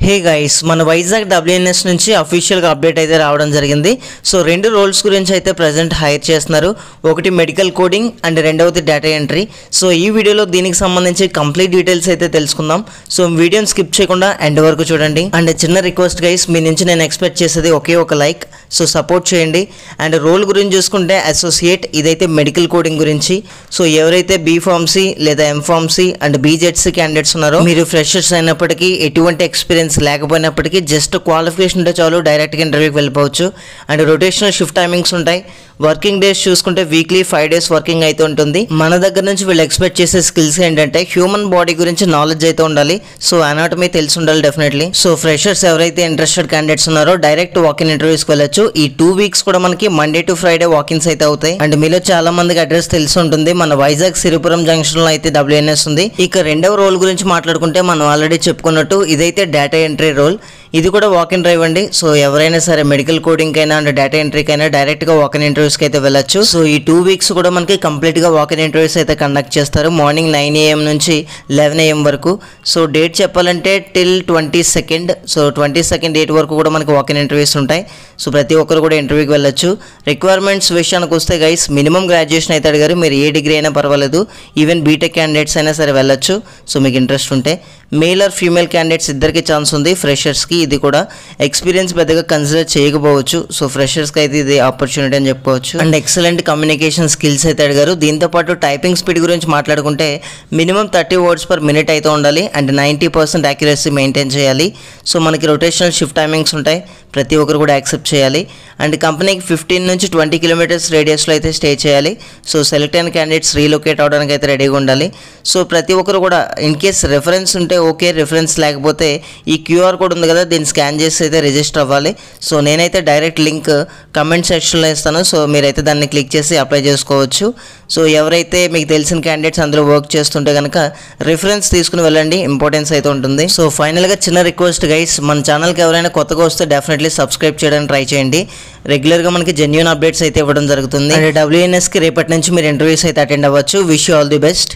Hey guys, మన Vizag WNS నుంచి అఫీషియల్గా అప్డేట్ అయితే రావడం జరిగింది. సో రెండు రోల్స్ గురించి అయితే ప్రజెంట్ హైర్ చేస్తున్నారు. ఒకటి మెడికల్ కోడింగ్ అండ్ రెండవది డేటా ఎంట్రీ. సో ఈ వీడియోలో దీనికి సంబంధించి కంప్లీట్ డీటెయిల్స్ అయితే తెలుసుకుందాం. సో వీడియోని స్కిప్ చేయకుండా ఎండ్ వరకు చూడండి. అండ్ చిన్న రిక్వెస్ట్ గైస్, మీ నుంచి నేను ఎక్స్పెక్ట్ చేసేది ఒకే ఒక లైక్. సో సపోర్ట్ చేయండి. అండ్ రోల్ గురించి చూసుకుంటే అసోసియేట్, ఇదైతే మెడికల్ కోడింగ్ గురించి. సో ఎవరైతే B.Pharmacy లేదా M.Pharmacy అండ్ BZC క్యాండిడేట్స్ ఉన్నారో, మీరు ఫ్రెషర్స్ అయినప్పటికీ ఎటువంటి ఎక్స్పీరియన్స్ లేకపోయినప్పటికీ జస్ట్ క్వాలిఫికేషన్ ఉంటే చాలు, డైరెక్ట్గా ఇంటర్వ్యూకి వెళ్ళిపోవచ్చు. అండ్ రొటేషనల్ షిఫ్ట్ టైమింగ్స్ ఉంటాయి. వర్కింగ్ డేస్ చూసుకుంటే వీక్లీ 5 days వర్కింగ్ అయితే ఉంటుంది. మన దగ్గర నుంచి వీళ్ళు ఎక్స్పెక్ట్ చేసే స్కిల్స్ ఏంటంటే హ్యూమన్ బాడీ గురించి నాలెడ్జ్ అయితే ఉండాలి. సో అనాటమీ తెలిసి ఉండాలి డెఫినెట్లీ. సో ఫ్రెషర్స్ ఎవరైతే ఇంట్రెస్టెడ్ క్యాండిడేట్స్ ఉన్నారో డైరెక్ట్ వాకిన్ ఇంటర్వ్యూస్కి వెళ్ళొచ్చు. ఈ 2 weeks కూడా మనకి మండే టు ఫ్రైడే వాకిన్స్ అయితే అవుతాయి. అండ్ మీలో చాలా మందికి అడ్రస్ తెలిసి ఉంటుంది, మన వైజాగ్ సిరిపురం జంక్షన్ లో అయితే WNS ఉంది. ఇక రెండవ రోల్ గురించి మాట్లాడుకుంటే మనం ఆల్రెడీ చెప్పుకున్నట్టు ఇదైతే డేటా ఎంట్రీ రోల్. ఇది కూడా వాకిన్ డ్రైవ్ అండి. సో ఎవరైనా సరే మెడికల్ కోడింగ్ అయినా అండ్ డేటా ఎంట్రీకి అయినా డైరెక్ట్ గా వాకిన్ ఇంటర్వ్యూస్కి అయితే వెళ్ళొచ్చు. సో ఈ 2 weeks కూడా మనకి కంప్లీట్ గా వాకిన్ ఇంటర్వ్యూస్ అయితే కండక్ట్ చేస్తారు. మార్నింగ్ 9 AM నుంచి 11 AM వరకు. సో డేట్ చెప్పాలంటే till 22nd. So 22nd date వరకు కూడా మనకి వాకిన్ ఇంటర్వ్యూస్ ఉంటాయి. సో ప్రతి ఒక్కరు కూడా ఇంటర్వ్యూకి వెళ్ళొచ్చు. రిక్వైర్మెంట్స్ విషయానికి వస్తే గైస్, మినిమం గ్రాడ్యుయేషన్ అయితే అడిగారు. మీరు ఏ డిగ్రీ అయినా పర్వాలేదు, ఈవెన్ బీటెక్ క్యాండిడేట్స్ అయినా సరే వెళ్ళొచ్చు. సో మీకు ఇంట్రెస్ట్ ఉంటే మేల్ ఆర్ ఫీమేల్ క్యాండిడేట్స్ ఇద్దరికి ఛాన్స్ ఉంది. ఫ్రెషర్స్కి ఇది కూడా ఎక్స్పీరియన్స్ పెద్దగా కన్సిడర్ చేయకపోవచ్చు. సో ఫ్రెషర్స్కి అయితే ఇది ఆపర్చునిటీ అని చెప్పుకోవచ్చు. అండ్ ఎక్సలెంట్ కమ్యూనికేషన్ స్కిల్స్ అయితే అడిగారు. దీంతోపాటు టైపింగ్ స్పీడ్ గురించి మాట్లాడుకుంటే మినిమం 30 words per minute అయితే ఉండాలి. అండ్ 90% యాక్యురసీ మెయింటైన్ చేయాలి. సో మనకి రొటేషనల్ షిఫ్ట్ టైమింగ్స్ ఉంటాయి, ప్రతి ఒక్కరు కూడా యాక్సెప్ట్ చేయాలి. అండ్ కంపెనీకి 15 నుంచి 20 kilometers రేడియస్లో అయితే స్టే చేయాలి. సో సెలెక్ట్ అయిన క్యాండిడేట్స్ రీలొకేట్ అవడానికి అయితే రెడీగా ఉండాలి. సో ప్రతి ఒక్కరు కూడా ఇన్ కేస్ రెఫరెన్స్ ఉంటే ఓకే, రెఫరెన్స్ లేకపోతే ఈ QR కోడ్ ఉంది కదా, దీన్ని స్కాన్ చేసి అయితే రిజిస్టర్ అవ్వాలి. సో నేనైతే డైరెక్ట్ లింక్ కమెంట్ సెక్షన్లో ఇస్తాను. సో మీరైతే దాన్ని క్లిక్ చేసి అప్లై చేసుకోవచ్చు. సో ఎవరైతే మీకు తెలిసిన క్యాండిడేట్స్ అందులో వర్క్ చేస్తుంటే కనుక రిఫరెన్స్ తీసుకుని వెళ్ళండి, ఇంపార్టెన్స్ అయితే ఉంటుంది. సో ఫైనల్గా చిన్న రిక్వెస్ట్ గైస్, మన ఛానల్కి ఎవరైనా కొత్తగా వస్తే డెఫినెట్లీ సబ్స్క్రైబ్ చేయడానికి ట్రై చేయండి. రెగ్యులర్గా మనకి జెన్యూన్ అప్డేట్స్ అయితే ఇవ్వడం జరుగుతుంది. అండ్ WNSకి రేపటి నుంచి మీరు ఇంటర్వ్యూస్ అయితే అటెండ్ అవ్వచ్చు. Wish you all the best.